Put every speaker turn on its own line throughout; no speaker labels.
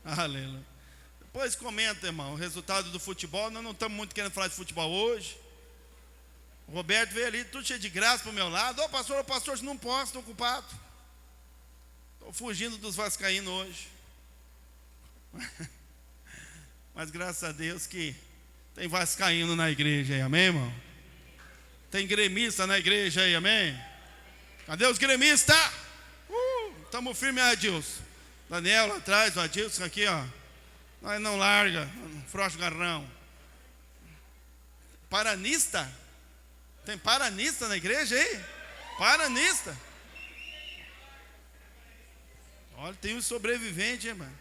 Aleluia. Depois comenta, irmão, o resultado do futebol. Nós não estamos muito querendo falar de futebol hoje. O Roberto veio ali, tudo cheio de graça para o meu lado. Ô pastor, não posso, estou ocupado. Estou fugindo dos vascaínos hoje. Mas graças a Deus que tem vascaíno na igreja aí, amém, irmão? Tem gremista na igreja aí, amém? Cadê os gremistas? Estamos firmes, Adilson. Daniel lá atrás, o Adilson aqui, ó. Nós não larga, frouxo garrão. Paranista? Tem paranista na igreja aí? Paranista? Olha, tem um sobrevivente, hein, mano?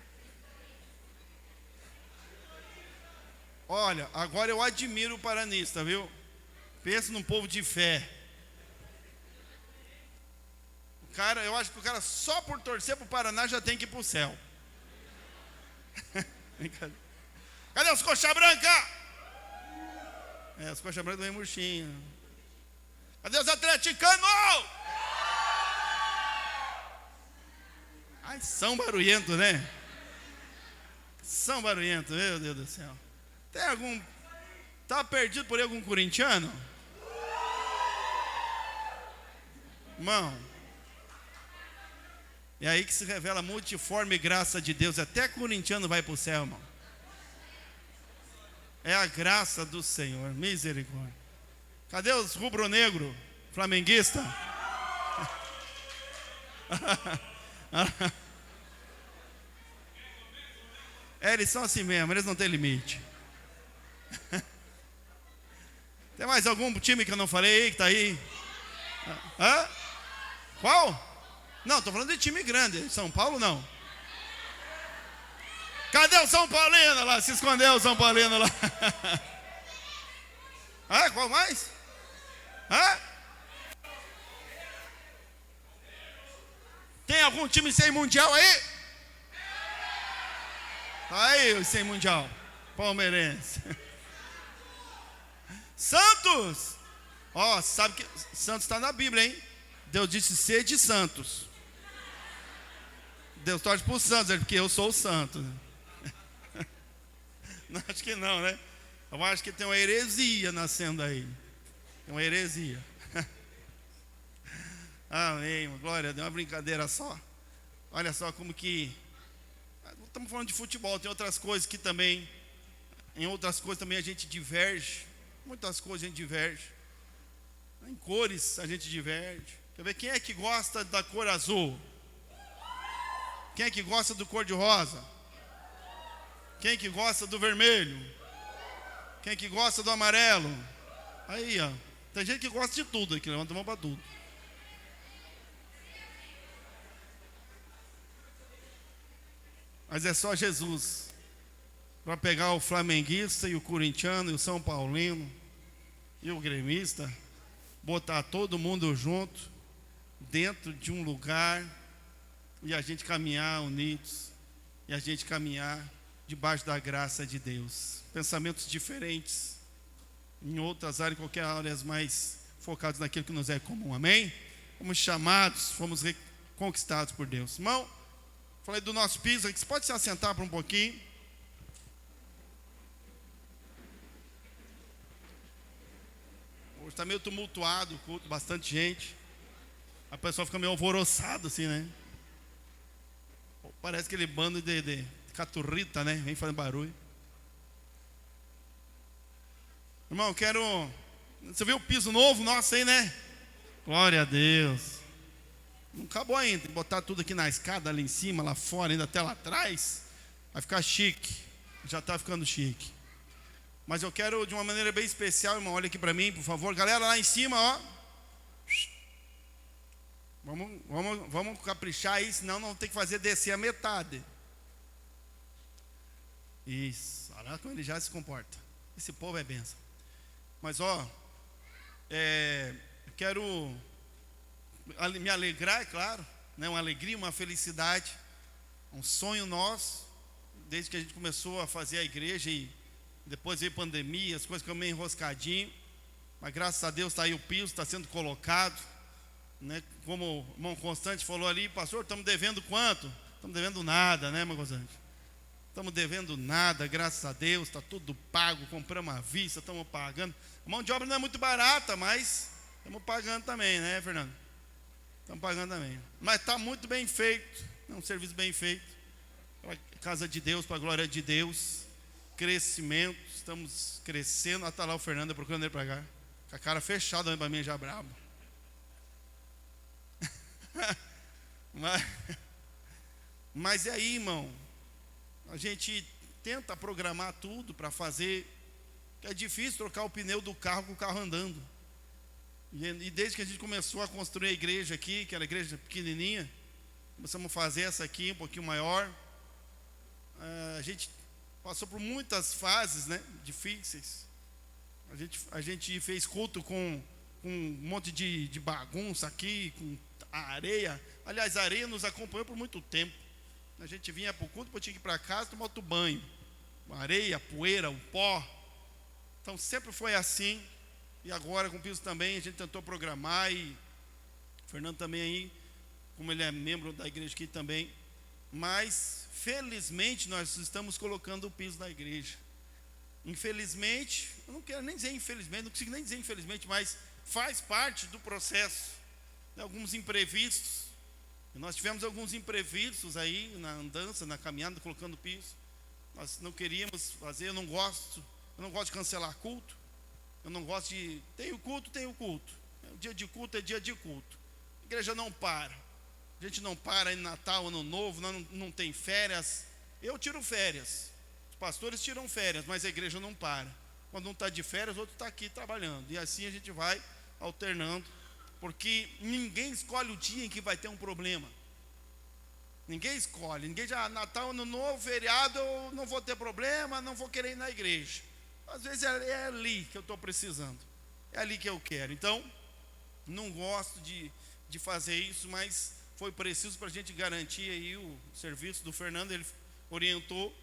Olha, agora eu admiro o paranista, viu? Pensa num povo de fé. O cara, eu acho que o cara só por torcer pro Paraná já tem que ir pro céu. Cadê os coxa branca? Os coxa branca vem murchinho. Cadê os atleticanos? Ai, são barulhentos, né? São barulhentos, meu Deus do céu. Tem algum... Tá perdido por algum corintiano? Irmão, é aí que se revela a multiforme graça de Deus. Até corintiano vai para o céu, irmão. É a graça do Senhor, misericórdia. Cadê os rubro-negro, flamenguista? Eles são assim mesmo, eles não têm limite. Tem mais algum time que eu não falei aí, que está aí? Hã? Qual? Não, estou falando de time grande. São Paulo não. Cadê o São Paulino lá? Se escondeu o São Paulino lá. Qual mais? Tem algum time sem mundial aí? Tá aí o sem mundial. Palmeirense. Santos. Sabe que Santos está na Bíblia, hein? Deus disse sede santos. Deus torce para os santos, porque eu sou o santo. Não, acho que não, né? Eu acho que tem uma heresia nascendo aí. Tem uma heresia. Amém, glória a Deus, uma brincadeira só. Olha só como que... Estamos falando de futebol, tem outras coisas que também... Em outras coisas também a gente diverge. Muitas coisas a gente diverge. Em cores a gente diverge. Quer ver, quem é que gosta da cor azul? Quem é que gosta do cor de rosa? Quem é que gosta do vermelho? Quem é que gosta do amarelo? Aí, ó. Tem gente que gosta de tudo aqui, levanta a mão para tudo. Mas é só Jesus para pegar o flamenguista e o corintiano e o São Paulino e o gremista, botar todo mundo junto dentro de um lugar e a gente caminhar unidos e a gente caminhar debaixo da graça de Deus. Pensamentos diferentes em outras áreas, qualquer áreas mais focados naquilo que nos é comum, amém? Fomos chamados, fomos conquistados por Deus. Irmão, falei do nosso piso aqui, você pode se assentar por um pouquinho? Hoje está meio tumultuado o culto, bastante gente. A pessoa fica meio alvoroçada assim, né? Parece aquele bando de caturrita, né? Vem fazendo barulho. Irmão, eu quero... Você viu o piso novo nosso aí, né? Glória a Deus. Não acabou ainda, tem que botar tudo aqui na escada, ali em cima, lá fora, ainda até lá atrás. Vai ficar chique. Já está ficando chique. Mas eu quero de uma maneira bem especial, irmão, olha aqui para mim, por favor. Galera, lá em cima, ó. Vamos caprichar aí, senão não tem que fazer descer a metade. Isso, olha como ele já se comporta. Esse povo é benção. Mas ó, quero me alegrar, é claro, né? Uma alegria, uma felicidade, um sonho nosso, desde que a gente começou a fazer a igreja e depois veio pandemia, as coisas ficam meio enroscadinho, mas graças a Deus está aí o piso, está sendo colocado, né? Como o irmão Constante falou ali, pastor, estamos devendo quanto? Estamos devendo nada, né, irmão Constante? estamos devendo nada, graças a Deus, está tudo pago, compramos à vista, estamos pagando. A mão de obra não é muito barata, mas estamos pagando também, né, Fernando? Estamos pagando também. Mas está muito bem feito, é um serviço bem feito, para a casa de Deus, para a glória de Deus. Crescimento, estamos crescendo. Está lá o Fernando procurando ele para cá, com a cara fechada, olhando para mim já brabo. Mas é aí, irmão, a gente tenta programar tudo para fazer, que é difícil trocar o pneu do carro com o carro andando. E desde que a gente começou a construir a igreja aqui, que era a igreja pequenininha, começamos a fazer essa aqui um pouquinho maior. A gente passou por muitas fases, né, difíceis. A gente fez culto com um monte de bagunça aqui, com areia. Aliás, a areia nos acompanhou por muito tempo. A gente vinha para o culto, depois tinha que ir para casa tomar outro banho. Areia, poeira, o pó. Então sempre foi assim. E agora com o piso também a gente tentou programar. E o Fernando também aí, como ele é membro da igreja aqui também. Mas felizmente nós estamos colocando o piso na igreja. Infelizmente, eu não quero nem dizer infelizmente, não consigo nem dizer infelizmente, mas faz parte do processo. Alguns imprevistos. Nós tivemos alguns imprevistos aí na andança, na caminhada, colocando piso. Nós não queríamos fazer, eu não gosto de cancelar culto. Eu não gosto de, tem o culto. O dia de culto é dia de culto. A igreja não para. A gente não para em Natal, Ano Novo, não tem férias. Eu tiro férias. Os pastores tiram férias, mas a igreja não para. Quando um está de férias, o outro está aqui trabalhando. E assim a gente vai alternando. Porque ninguém escolhe o dia em que vai ter um problema. Ninguém escolhe. Ninguém já, Natal, Ano Novo, feriado, eu não vou ter problema, não vou querer ir na igreja. Às vezes é ali que eu estou precisando. É ali que eu quero. Então, não gosto de fazer isso, mas foi preciso para a gente garantir aí o serviço do Fernando. Ele orientou,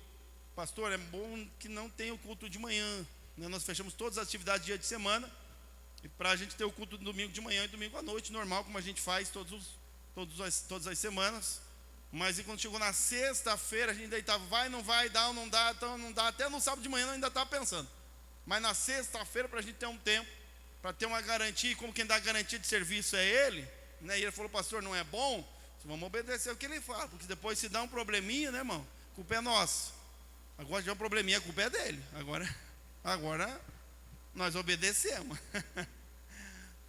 pastor, é bom que não tenha o culto de manhã, né? Nós fechamos todas as atividades dia de semana, e para a gente ter o culto domingo de manhã e domingo à noite, normal, como a gente faz todas as semanas. Mas e quando chegou na sexta-feira, a gente ainda estava, vai, não vai, dá ou não dá, então não dá. Até no sábado de manhã eu ainda estava pensando. Mas na sexta-feira, para a gente ter um tempo, para ter uma garantia, e como quem dá garantia de serviço é ele, né? E ele falou, pastor, não é bom? Vamos obedecer o que ele fala, porque depois se dá um probleminha, né, irmão? A culpa é nossa. Agora, se der um probleminha, a culpa é dele. Agora nós obedecemos.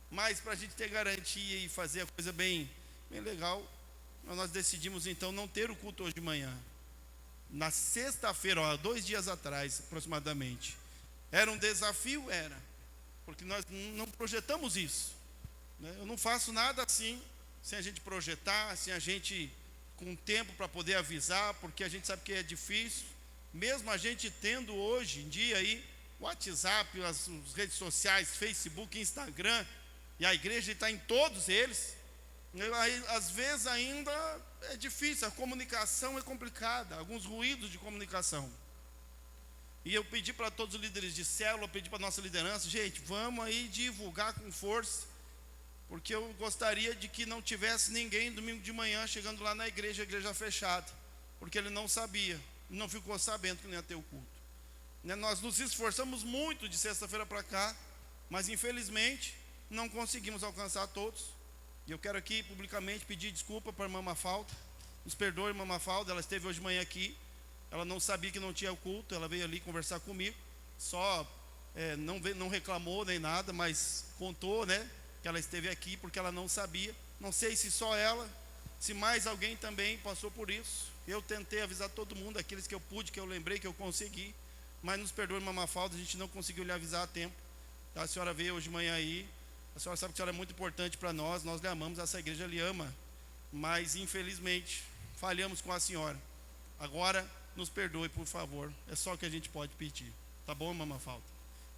Mas para a gente ter garantia e fazer a coisa bem legal, nós decidimos então não ter o culto hoje de manhã. Na sexta-feira, 2 dias atrás aproximadamente. Era um desafio? Era. Porque nós não projetamos isso, né? Eu não faço nada assim, sem a gente projetar, sem a gente com tempo para poder avisar, porque a gente sabe que é difícil. Mesmo a gente tendo hoje em dia aí WhatsApp, as redes sociais, Facebook, Instagram, e a igreja está em todos eles, às vezes ainda é difícil, a comunicação é complicada, alguns ruídos de comunicação. E eu pedi para todos os líderes de célula, pedi para a nossa liderança, gente, vamos aí divulgar com força, porque eu gostaria de que não tivesse ninguém domingo de manhã chegando lá na igreja, a igreja fechada, porque ele não sabia, não ficou sabendo que não ia ter o culto. Nós nos esforçamos muito de sexta-feira para cá, mas infelizmente não conseguimos alcançar todos. E eu quero aqui publicamente pedir desculpa para a irmã Mafalda. Nos perdoe, irmã Mafalda, ela esteve hoje de manhã aqui. Ela não sabia que não tinha o culto, ela veio ali conversar comigo. Só não reclamou nem nada, mas contou, né, que ela esteve aqui porque ela não sabia. Não sei se só ela, se mais alguém também passou por isso. Eu tentei avisar todo mundo, aqueles que eu pude, que eu lembrei, que eu consegui. Mas nos perdoe, irmã Mafalda, a gente não conseguiu lhe avisar a tempo. A senhora veio hoje de manhã aí. A senhora sabe que a senhora é muito importante para nós lhe amamos, essa igreja lhe ama. Mas infelizmente falhamos com a senhora. Agora nos perdoe, por favor. É só o que a gente pode pedir. Tá bom, irmã Mafalda?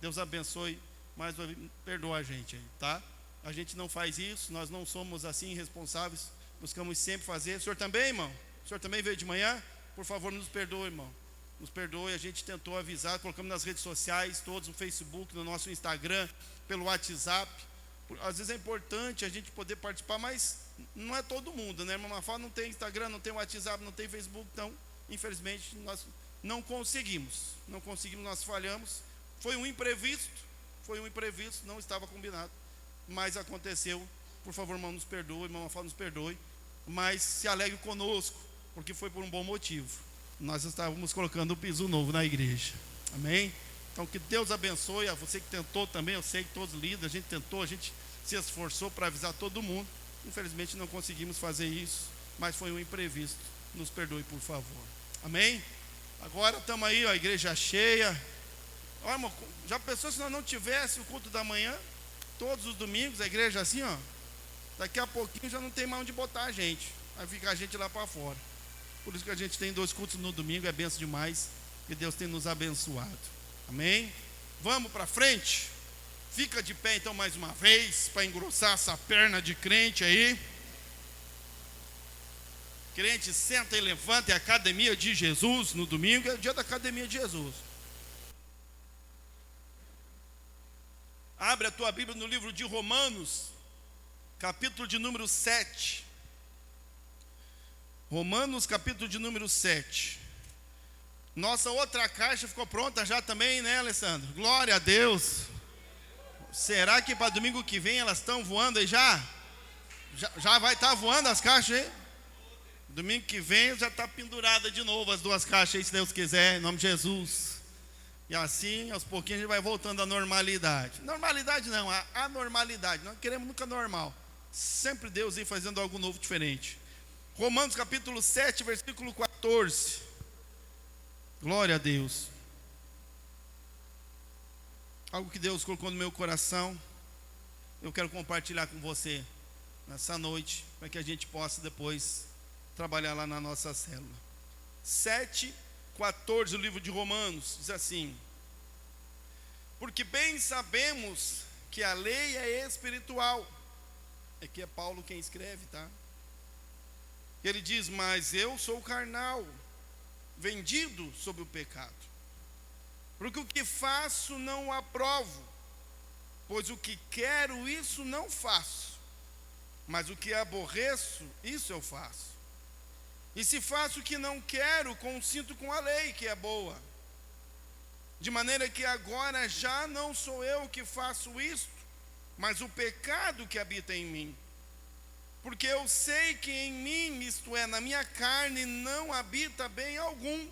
Deus abençoe, mas perdoa a gente aí, tá? A gente não faz isso, nós não somos assim irresponsáveis. Buscamos sempre fazer. O senhor também, irmão? O senhor também veio de manhã? Por favor, nos perdoe, irmão. Nos perdoe, a gente tentou avisar, colocamos nas redes sociais, todos no Facebook, no nosso Instagram, pelo WhatsApp. Às vezes é importante a gente poder participar, mas não é todo mundo, né? Irmã Mafalda não tem Instagram, não tem WhatsApp, não tem Facebook, então, infelizmente, nós não conseguimos, nós falhamos, foi um imprevisto, não estava combinado, mas aconteceu. Por favor, irmão, nos perdoe, irmão Mafalda, nos perdoe, mas se alegre conosco, porque foi por um bom motivo. Nós estávamos colocando o piso novo na igreja, amém? Então que Deus abençoe a você que tentou também. Eu sei que todos líderes, a gente tentou, a gente se esforçou para avisar todo mundo, infelizmente não conseguimos fazer isso, mas foi um imprevisto, nos perdoe por favor, amém? Agora estamos aí, ó, a igreja cheia. Ó, irmão, já pensou se nós não tivesse o culto da manhã, todos os domingos, a igreja assim, ó, daqui a pouquinho já não tem mais onde botar a gente, vai ficar a gente lá para fora. Por isso que a gente tem 2 cultos no domingo, é benção demais, que Deus tem nos abençoado, amém? Vamos para frente, fica de pé então mais uma vez, para engrossar essa perna de crente aí. Crente, senta e levanta, é a academia de Jesus, no domingo é o dia da academia de Jesus. Abre a tua Bíblia no livro de Romanos, capítulo de número 7. Romanos, capítulo de número 7. Nossa outra caixa ficou pronta já também, né, Alessandro? Glória a Deus. Será que para domingo que vem elas estão voando aí já? Já vai estar voando as caixas aí? Domingo que vem já está pendurada de novo as 2 caixas aí, se Deus quiser, em nome de Jesus. E assim, aos pouquinhos, a gente vai voltando à normalidade. Normalidade não, a anormalidade. Nós queremos nunca normal. Sempre Deus ir fazendo algo novo, diferente. Romanos capítulo 7, versículo 14. Glória a Deus. Algo que Deus colocou no meu coração, eu quero compartilhar com você nessa noite, para que a gente possa depois trabalhar lá na nossa célula. 7:14, o livro de Romanos, diz assim: porque bem sabemos que a lei é espiritual. Aqui é Paulo quem escreve, tá? Ele diz: mas eu sou carnal, vendido sob o pecado, porque o que faço não o aprovo, pois o que quero, isso não faço, mas o que aborreço, isso eu faço. E se faço o que não quero, consinto com a lei, que é boa. De maneira que agora já não sou eu que faço isto, mas o pecado que habita em mim. Porque eu sei que em mim, isto é, na minha carne, não habita bem algum.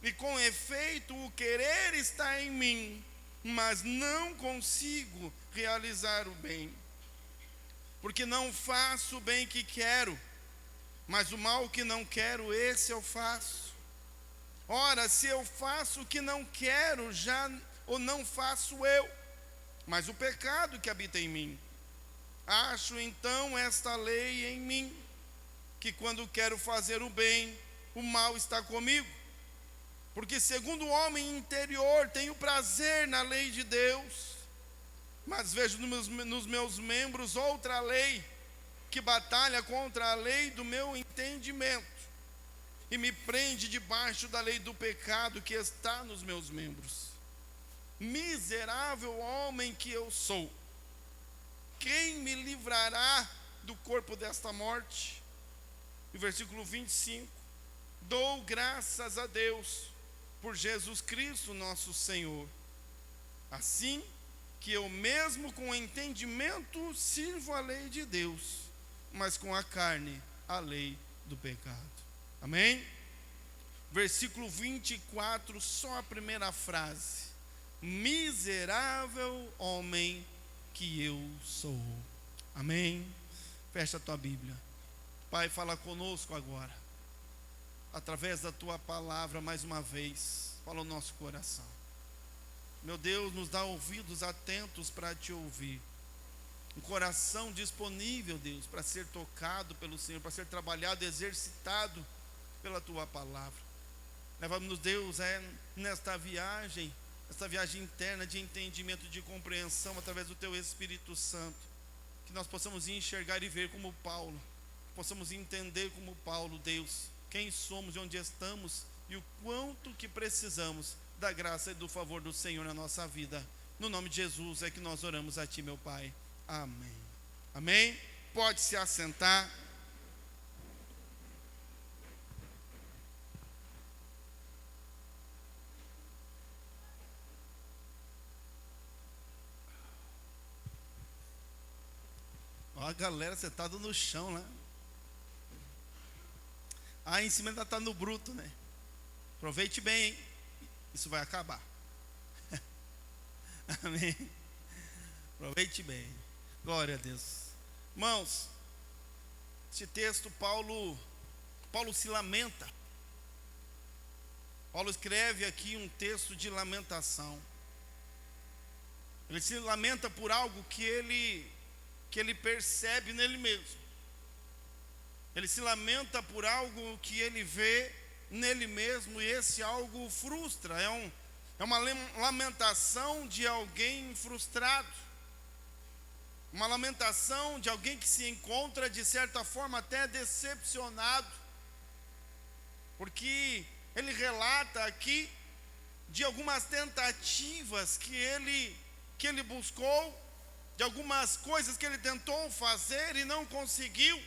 E com efeito, o querer está em mim, mas não consigo realizar o bem. Porque não faço o bem que quero, mas o mal que não quero, esse eu faço. Ora, se eu faço o que não quero, já ou não faço eu, mas o pecado que habita em mim. Acho então esta lei em mim, que quando quero fazer o bem, o mal está comigo. Porque segundo o homem interior, tenho prazer na lei de Deus, mas vejo nos meus membros outra lei, que batalha contra a lei do meu entendimento, e me prende debaixo da lei do pecado que está nos meus membros. Miserável homem que eu sou, quem me livrará do corpo desta morte? E versículo 25: dou graças a Deus por Jesus Cristo nosso Senhor, assim que eu mesmo com entendimento sirvo a lei de Deus, mas com a carne a lei do pecado. Amém? Versículo 24, só a primeira frase: miserável homem que eu sou. Amém? Fecha a tua Bíblia. Pai, fala conosco agora, através da tua palavra, mais uma vez, fala o nosso coração. Meu Deus, nos dá ouvidos atentos para te ouvir, um coração disponível, Deus, para ser tocado pelo Senhor, para ser trabalhado, exercitado pela tua palavra. Leva-nos, Deus, nesta viagem, esta viagem interna de entendimento, de compreensão, através do teu Espírito Santo, que nós possamos enxergar e ver como Paulo, possamos entender como Paulo, Deus, quem somos e onde estamos e o quanto que precisamos da graça e do favor do Senhor na nossa vida. No nome de Jesus é que nós oramos a ti, meu Pai. Amém. Amém? Pode se assentar. Ó, a galera sentada no chão, né? Aí em cima ainda está no bruto, né? Aproveite bem, hein? Isso vai acabar. Amém. Aproveite bem. Glória a Deus. Irmãos, esse texto, Paulo se lamenta. Paulo escreve aqui um texto de lamentação. Ele se lamenta por algo que ele percebe nele mesmo. Ele se lamenta por algo que ele vê nele mesmo, e esse algo frustra. É uma lamentação de alguém frustrado. Uma lamentação de alguém que se encontra, de certa forma, até decepcionado. Porque ele relata aqui de algumas tentativas que ele buscou, de algumas coisas que ele tentou fazer e não conseguiu.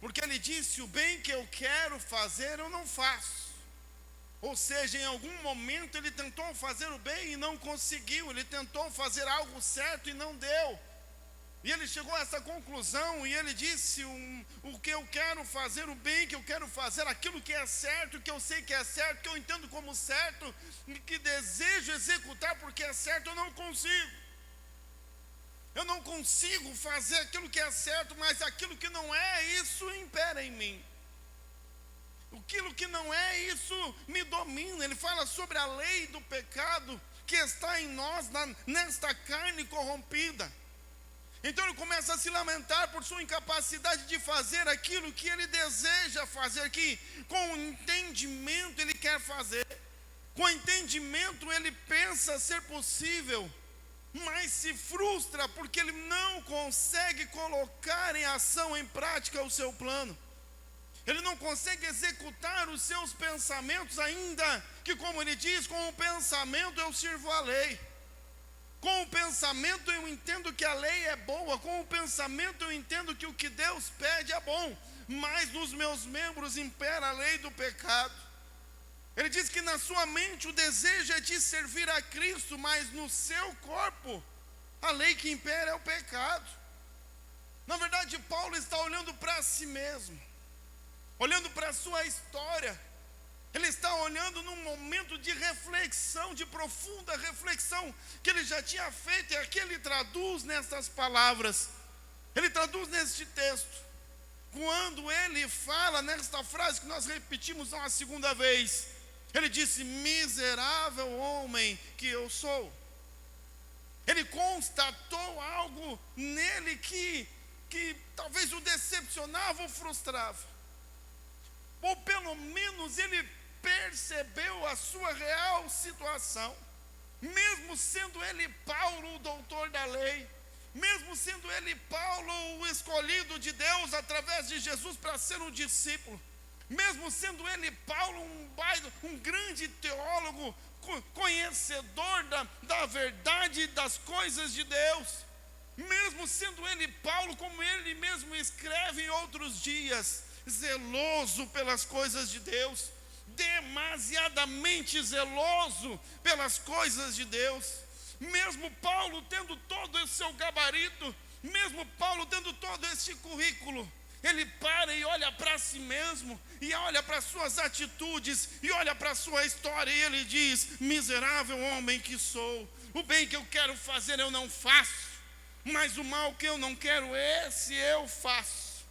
Porque ele disse: o bem que eu quero fazer eu não faço. Ou seja, em algum momento ele tentou fazer o bem e não conseguiu. Ele tentou fazer algo certo e não deu. E ele chegou a essa conclusão e ele disse: o que eu quero fazer, o bem que eu quero fazer, aquilo que é certo, que eu sei que é certo, que eu entendo como certo, e que desejo executar porque é certo, eu não consigo. Eu não consigo fazer aquilo que é certo, mas aquilo que não é, isso impera em mim. Aquilo que não é, isso me domina. Ele fala sobre a lei do pecado que está em nós, nesta carne corrompida. Então ele começa a se lamentar por sua incapacidade de fazer aquilo que ele deseja fazer, que com o entendimento ele quer fazer. Com o entendimento ele pensa ser possível, mas se frustra porque ele não consegue colocar em ação, em prática, o seu plano. Ele não consegue executar os seus pensamentos, ainda que, como ele diz, com o pensamento eu sirvo a lei. Com o pensamento eu entendo que a lei é boa, com o pensamento eu entendo que o que Deus pede é bom, mas nos meus membros impera a lei do pecado. Ele diz que na sua mente o desejo é de servir a Cristo, mas no seu corpo a lei que impera é o pecado. Na verdade, Paulo está olhando para si mesmo, olhando para a sua história. Ele está olhando num momento de reflexão, de profunda reflexão, que ele já tinha feito, e aqui ele traduz nessas palavras. Ele traduz neste texto, quando ele fala nesta frase que nós repetimos uma segunda vez. Ele disse: miserável homem que eu sou. Ele constatou algo nele que talvez o decepcionava ou frustrava. Ou pelo menos ele percebeu a sua real situação. Mesmo sendo ele Paulo, o doutor da lei, mesmo sendo ele Paulo, o escolhido de Deus através de Jesus para ser um discípulo, mesmo sendo ele Paulo um grande teólogo, conhecedor da verdade das coisas de Deus, mesmo sendo ele Paulo, como ele mesmo escreve em outros dias, zeloso pelas coisas de Deus, demasiadamente zeloso pelas coisas de Deus, mesmo Paulo tendo todo esse seu gabarito, mesmo Paulo tendo todo esse currículo, ele para e olha para si mesmo, e olha para suas atitudes, e olha para sua história, e ele diz: miserável homem que sou, o bem que eu quero fazer eu não faço, mas o mal que eu não quero, esse eu faço.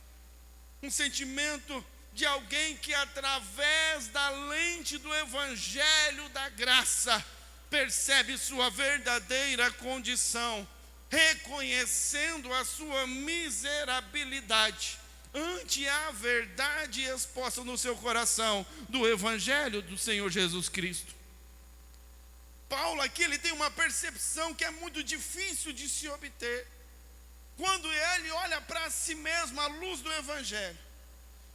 Um sentimento de alguém que, através da lente do evangelho da graça, percebe sua verdadeira condição, reconhecendo a sua miserabilidade ante a verdade exposta no seu coração do evangelho do Senhor Jesus Cristo. Paulo aqui, ele tem uma percepção que é muito difícil de se obter. Quando ele olha para si mesmo à luz do evangelho,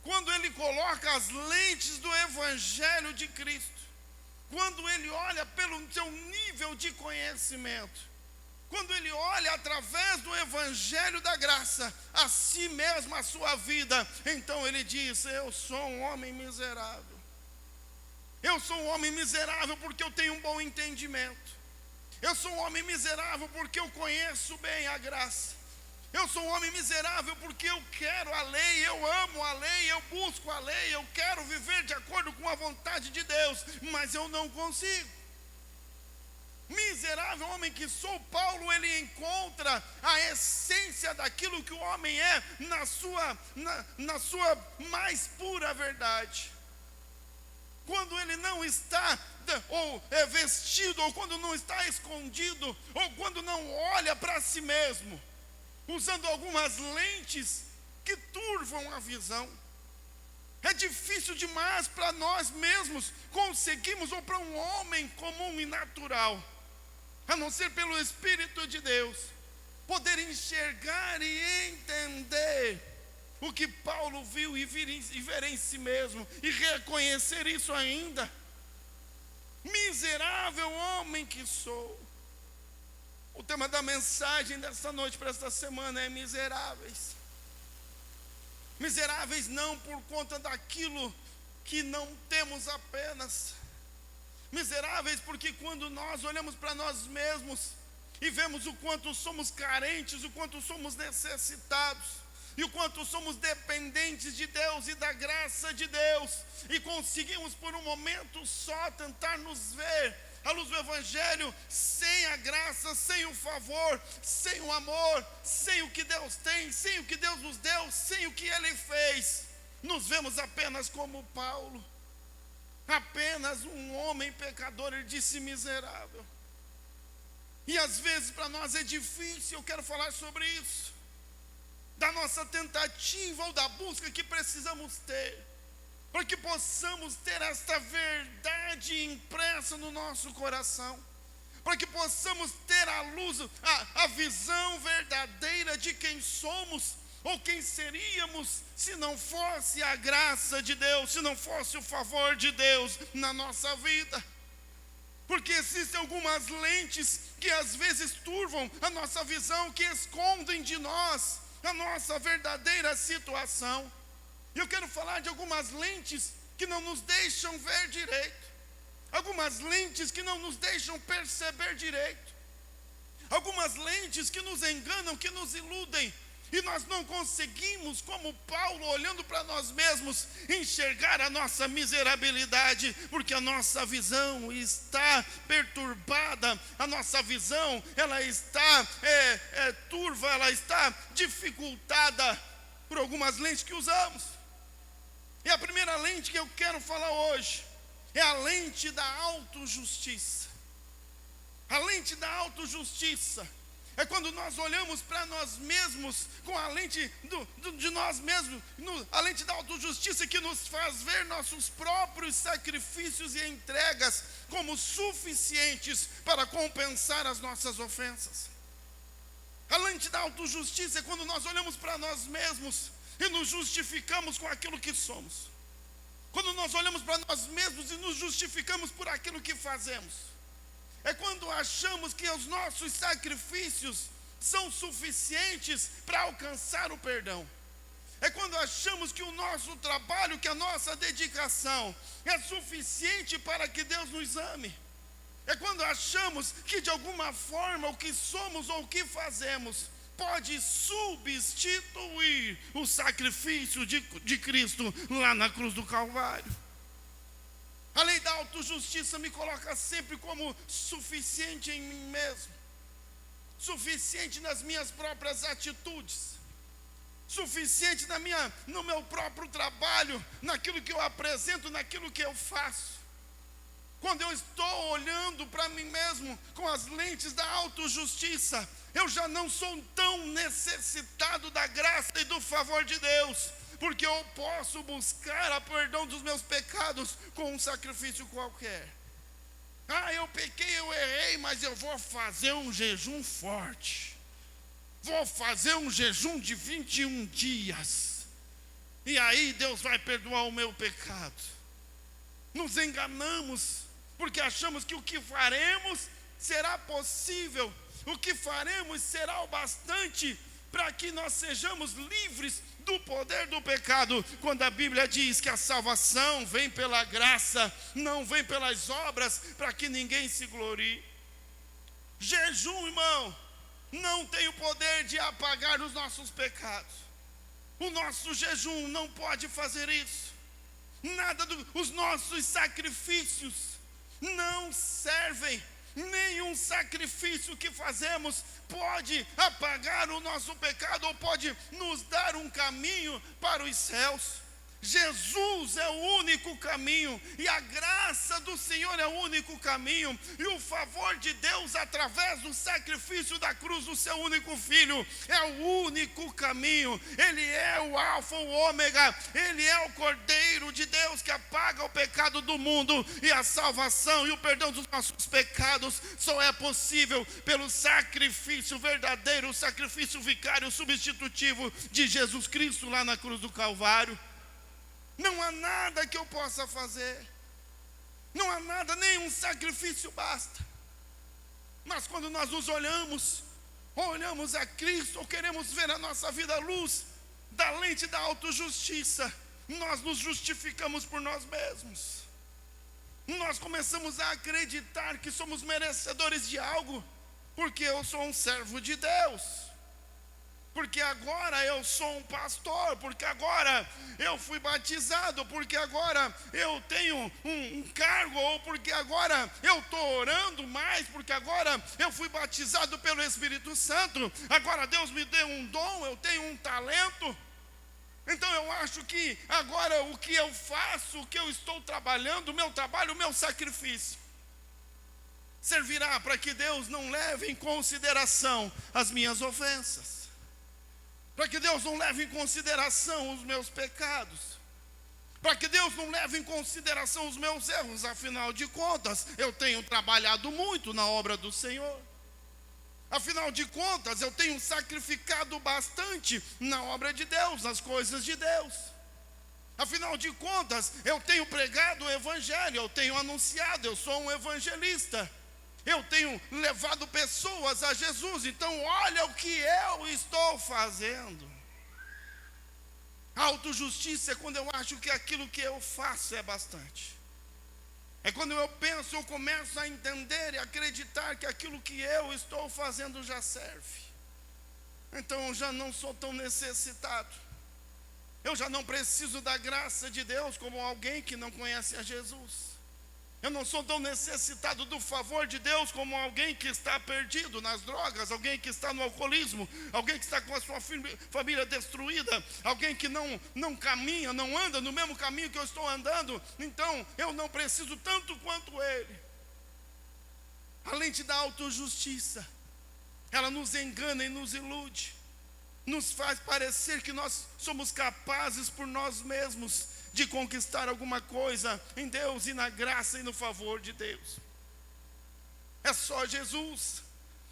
quando ele coloca as lentes do evangelho de Cristo, quando ele olha pelo seu nível de conhecimento, quando ele olha através do evangelho da graça a si mesmo, a sua vida, então ele diz: eu sou um homem miserável. Eu sou um homem miserável porque eu tenho um bom entendimento. Eu sou um homem miserável porque eu conheço bem a graça. Eu sou um homem miserável porque eu quero a lei, eu amo a lei, eu busco a lei, eu quero viver de acordo com a vontade de Deus, mas eu não consigo. Miserável homem que sou, Paulo, ele encontra a essência daquilo que o homem é na sua mais pura verdade. Quando ele não está ou é vestido, ou quando não está escondido, ou quando não olha para si mesmo, usando algumas lentes que turvam a visão. É difícil demais para nós mesmos conseguirmos, ou para um homem comum e natural, a não ser pelo Espírito de Deus, poder enxergar e entender o que Paulo viu e ver em si mesmo, e reconhecer isso ainda. Miserável homem que sou. O tema da mensagem desta noite para esta semana é miseráveis. Miseráveis não por conta daquilo que não temos apenas. Miseráveis porque quando nós olhamos para nós mesmos e vemos o quanto somos carentes, o quanto somos necessitados, e o quanto somos dependentes de Deus e da graça de Deus, e conseguimos por um momento só tentar nos ver à luz do Evangelho, sem a graça, sem o favor, sem o amor, sem o que Deus tem, sem o que Deus nos deu, sem o que Ele fez, nos vemos apenas como Paulo, apenas um homem pecador. Ele disse miserável. E às vezes para nós é difícil, eu quero falar sobre isso, da nossa tentativa ou da busca que precisamos ter, para que possamos ter esta verdade impressa no nosso coração, para que possamos ter a luz, a visão verdadeira de quem somos, ou quem seríamos se não fosse a graça de Deus, se não fosse o favor de Deus na nossa vida. Porque existem algumas lentes que às vezes turvam a nossa visão, que escondem de nós a nossa verdadeira situação. E eu quero falar de algumas lentes que não nos deixam ver direito, algumas lentes que não nos deixam perceber direito, algumas lentes que nos enganam, que nos iludem, e nós não conseguimos, como Paulo, olhando para nós mesmos, enxergar a nossa miserabilidade, porque a nossa visão está perturbada, a nossa visão, ela está turva, ela está dificultada por algumas lentes que usamos. E a primeira lente que eu quero falar hoje é a lente da autojustiça. A lente da autojustiça é quando nós olhamos para nós mesmos com a lente de nós mesmos, a lente da autojustiça, que nos faz ver nossos próprios sacrifícios e entregas como suficientes para compensar as nossas ofensas. A lente da autojustiça é quando nós olhamos para nós mesmos e nos justificamos com aquilo que somos. Quando nós olhamos para nós mesmos e nos justificamos por aquilo que fazemos. É quando achamos que os nossos sacrifícios são suficientes para alcançar o perdão. É quando achamos que o nosso trabalho, que a nossa dedicação é suficiente para que Deus nos ame. É quando achamos que de alguma forma o que somos ou o que fazemos pode substituir o sacrifício de Cristo lá na cruz do Calvário. A lei da autojustiça me coloca sempre como suficiente em mim mesmo, suficiente nas minhas próprias atitudes, suficiente no meu próprio trabalho, naquilo que eu apresento, naquilo que eu faço. Quando eu estou olhando para mim mesmo com as lentes da autojustiça, eu já não sou tão necessitado da graça e do favor de Deus, porque eu posso buscar a perdão dos meus pecados com um sacrifício qualquer. Eu pequei, eu errei, mas eu vou fazer um jejum forte. Vou fazer um jejum de 21 dias. E aí Deus vai perdoar o meu pecado. Nos enganamos, porque achamos que o que faremos será possível. O que faremos será o bastante para que nós sejamos livres do poder do pecado, quando a Bíblia diz que a salvação vem pela graça, não vem pelas obras, para que ninguém se glorie. Jejum, irmão, não tem o poder de apagar os nossos pecados. O nosso jejum não pode fazer isso. Os nossos sacrifícios não servem. Nenhum sacrifício que fazemos pode apagar o nosso pecado ou pode nos dar um caminho para os céus. Jesus é o único caminho, e a graça do Senhor é o único caminho, e o favor de Deus através do sacrifício da cruz do seu único Filho é o único caminho. Ele é o alfa, o ômega, ele é o Cordeiro de Deus que apaga o pecado do mundo, e a salvação e o perdão dos nossos pecados só é possível pelo sacrifício verdadeiro, o sacrifício vicário substitutivo de Jesus Cristo lá na cruz do Calvário. Não há nada que eu possa fazer, não há nada, nenhum sacrifício basta. Mas quando nós nos olhamos a Cristo, ou queremos ver a nossa vida à luz da lente da autojustiça, nós nos justificamos por nós mesmos. Nós começamos a acreditar que somos merecedores de algo, porque eu sou um servo de Deus, porque agora eu sou um pastor, porque agora eu fui batizado, porque agora eu tenho um cargo, ou porque agora eu estou orando mais, porque agora eu fui batizado pelo Espírito Santo, agora Deus me deu um dom, eu tenho um talento. Então eu acho que agora o que eu faço, o que eu estou trabalhando, o meu trabalho, o meu sacrifício, servirá para que Deus não leve em consideração as minhas ofensas, para que Deus não leve em consideração os meus pecados, para que Deus não leve em consideração os meus erros. Afinal de contas, eu tenho trabalhado muito na obra do Senhor. Afinal de contas, eu tenho sacrificado bastante na obra de Deus, nas coisas de Deus. Afinal de contas, eu tenho pregado o Evangelho, eu tenho anunciado, eu sou um evangelista. Eu tenho levado pessoas a Jesus. Então olha o que eu estou fazendo. A autojustiça é quando eu acho que aquilo que eu faço é bastante. É quando eu penso, eu começo a entender e acreditar que aquilo que eu estou fazendo já serve. Então eu já não sou tão necessitado. Eu já não preciso da graça de Deus como alguém que não conhece a Jesus. Eu não sou tão necessitado do favor de Deus como alguém que está perdido nas drogas, alguém que está no alcoolismo, alguém que está com a sua família destruída, alguém que não caminha, não anda no mesmo caminho que eu estou andando. Então eu não preciso tanto quanto ele. A lente da autojustiça, ela nos engana e nos ilude, nos faz parecer que nós somos capazes por nós mesmos de conquistar alguma coisa em Deus e na graça e no favor de Deus. É só Jesus.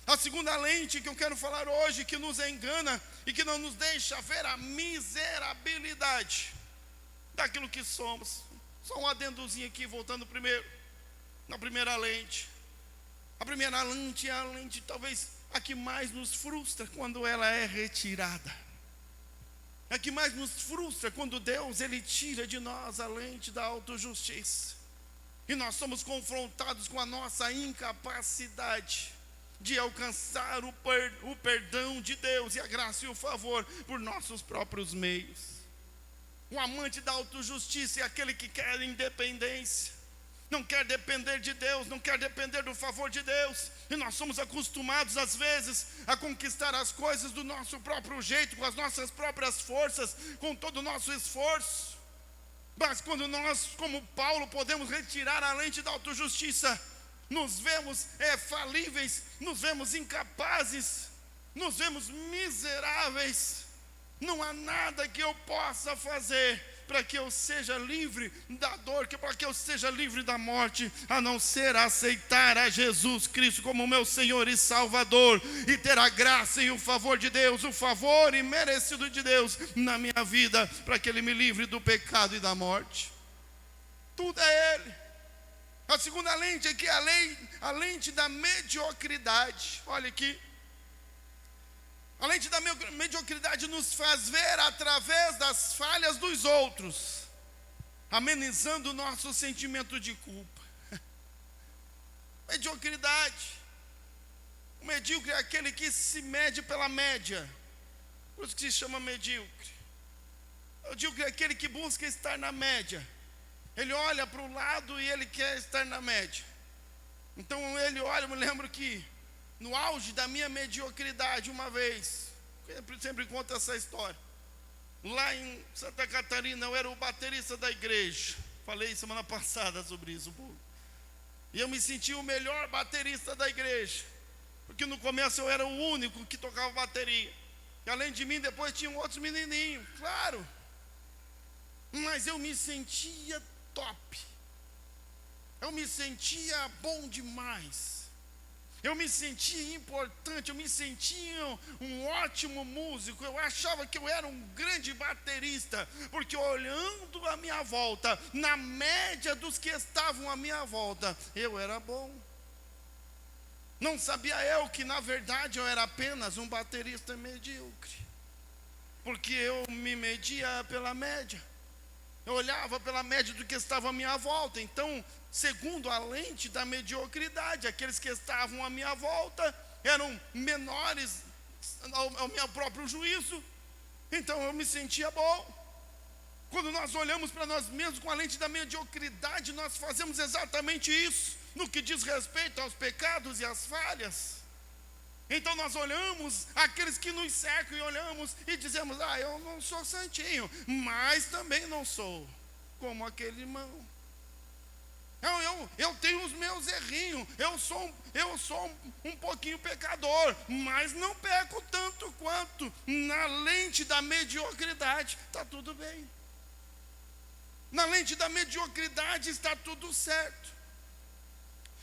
A segunda lente que eu quero falar hoje, que nos engana e que não nos deixa ver a miserabilidade daquilo que somos. Só um adendozinho aqui, voltando primeiro, na primeira lente. A primeira lente é a lente talvez a que mais nos frustra quando ela é retirada. É que mais nos frustra quando Deus, ele tira de nós a lente da autojustiça. E nós somos confrontados com a nossa incapacidade de alcançar o perdão de Deus e a graça e o favor por nossos próprios meios. O amante da autojustiça é aquele que quer independência, não quer depender de Deus, não quer depender do favor de Deus. E nós somos acostumados às vezes a conquistar as coisas do nosso próprio jeito, com as nossas próprias forças, com todo o nosso esforço. Mas quando nós, como Paulo, podemos retirar a lente da autojustiça, nos vemos falíveis, nos vemos incapazes, nos vemos miseráveis. Não há nada que eu possa fazer para que eu seja livre da dor, para que eu seja livre da morte, a não ser aceitar a Jesus Cristo como meu Senhor e Salvador, e ter a graça e o favor de Deus, o favor imerecido de Deus na minha vida, para que Ele me livre do pecado e da morte. Tudo é Ele. A segunda lente aqui é a lente da mediocridade. Olha aqui. A lente da mediocridade nos faz ver através das falhas dos outros, amenizando o nosso sentimento de culpa. Mediocridade. O medíocre é aquele que se mede pela média. Por isso que se chama medíocre. O medíocre é aquele que busca estar na média. Ele olha para o lado e ele quer estar na média. Então ele olha, eu me lembro que no auge da minha mediocridade, uma vez, eu sempre conto essa história. Lá em Santa Catarina, eu era o baterista da igreja. Falei semana passada sobre isso. E eu me senti o melhor baterista da igreja. Porque no começo eu era o único que tocava bateria. E além de mim, depois tinham outros menininhos, claro. Mas eu me sentia top. Eu me sentia bom demais. Eu me sentia importante, eu me sentia um ótimo músico. Eu achava que eu era um grande baterista, porque olhando à minha volta, na média dos que estavam à minha volta, eu era bom. Não sabia eu que na verdade eu era apenas um baterista medíocre, porque eu me media pela média. Eu olhava pela média do que estava à minha volta. Então, segundo a lente da mediocridade, aqueles que estavam à minha volta eram menores ao meu próprio juízo. Então eu me sentia bom. Quando nós olhamos para nós mesmos com a lente da mediocridade, nós fazemos exatamente isso no que diz respeito aos pecados e às falhas. Então nós olhamos aqueles que nos cercam e olhamos e dizemos: eu não sou santinho, mas também não sou como aquele irmão. Eu tenho os meus errinhos, eu sou um pouquinho pecador, mas não peco tanto quanto. Na lente da mediocridade está tudo bem. Na lente da mediocridade está tudo certo.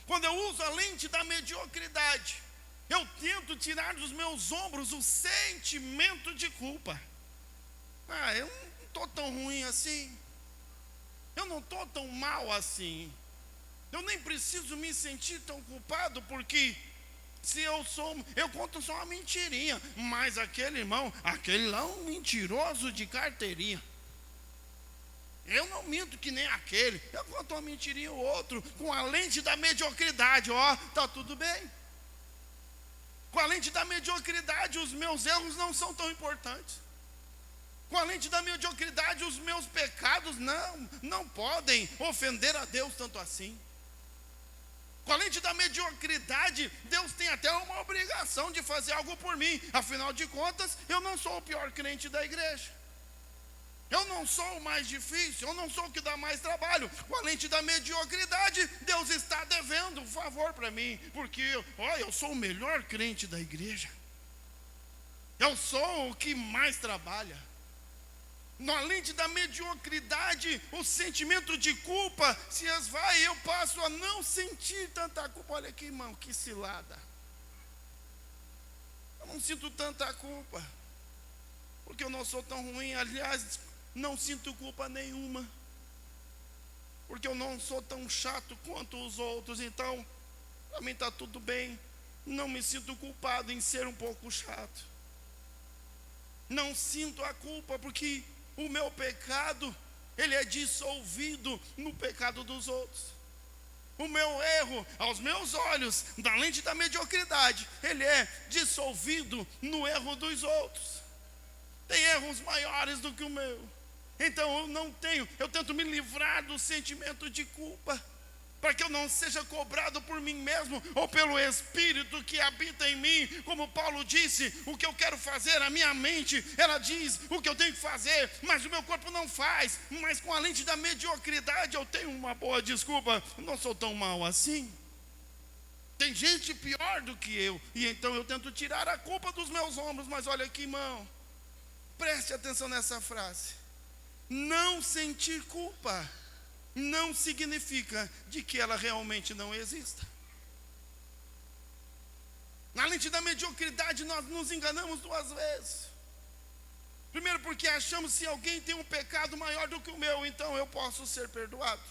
Quando eu uso a lente da mediocridade, eu tento tirar dos meus ombros o sentimento de culpa. Eu não estou tão ruim assim. Eu não estou tão mal assim. Eu nem preciso me sentir tão culpado, porque se eu conto só uma mentirinha. Mas aquele irmão, aquele lá é um mentiroso de carteirinha. Eu não minto que nem aquele. Eu conto uma mentirinha ou outro, com a lente da mediocridade. Está tudo bem. Com a lente da mediocridade, os meus erros não são tão importantes. Com a lente da mediocridade, os meus pecados não podem ofender a Deus tanto assim. Com a lente da mediocridade, Deus tem até uma obrigação de fazer algo por mim. Afinal de contas, eu não sou o pior crente da igreja. Eu não sou o mais difícil, eu não sou o que dá mais trabalho. Com a lente da mediocridade, Deus está devendo um favor para mim, porque eu sou o melhor crente da igreja. Eu sou o que mais trabalha. Na lente da mediocridade, o sentimento de culpa se esvai, eu passo a não sentir tanta culpa. Olha aqui, irmão, que cilada. Eu não sinto tanta culpa, porque eu não sou tão ruim. Aliás, não sinto culpa nenhuma, porque eu não sou tão chato quanto os outros. Então, para mim está tudo bem. Não me sinto culpado em ser um pouco chato. Não sinto a culpa, porque o meu pecado, ele é dissolvido no pecado dos outros. O meu erro, aos meus olhos, da lente da mediocridade, ele é dissolvido no erro dos outros. Tem erros maiores do que o meu. Então eu tento me livrar do sentimento de culpa, para que eu não seja cobrado por mim mesmo ou pelo Espírito que habita em mim. Como Paulo disse, o que eu quero fazer, a minha mente, ela diz o que eu tenho que fazer, mas o meu corpo não faz. Mas com a lente da mediocridade eu tenho uma boa desculpa: eu não sou tão mal assim. Tem gente pior do que eu, e então eu tento tirar a culpa dos meus ombros. Mas olha aqui, irmão, preste atenção nessa frase. Não sentir culpa não significa de que ela realmente não exista. Na lente da mediocridade nós nos enganamos duas vezes. Primeiro, porque achamos que se alguém tem um pecado maior do que o meu, então eu posso ser perdoado.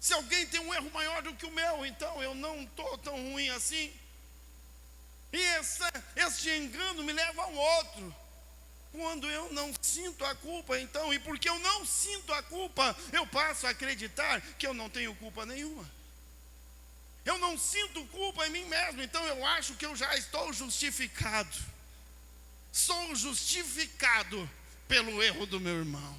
Se alguém tem um erro maior do que o meu, então eu não estou tão ruim assim. E este engano me leva a um outro. Quando eu não sinto a culpa, então, e porque eu não sinto a culpa, eu passo a acreditar que eu não tenho culpa nenhuma. Eu não sinto culpa em mim mesmo, então eu acho que eu já estou justificado. Sou justificado pelo erro do meu irmão.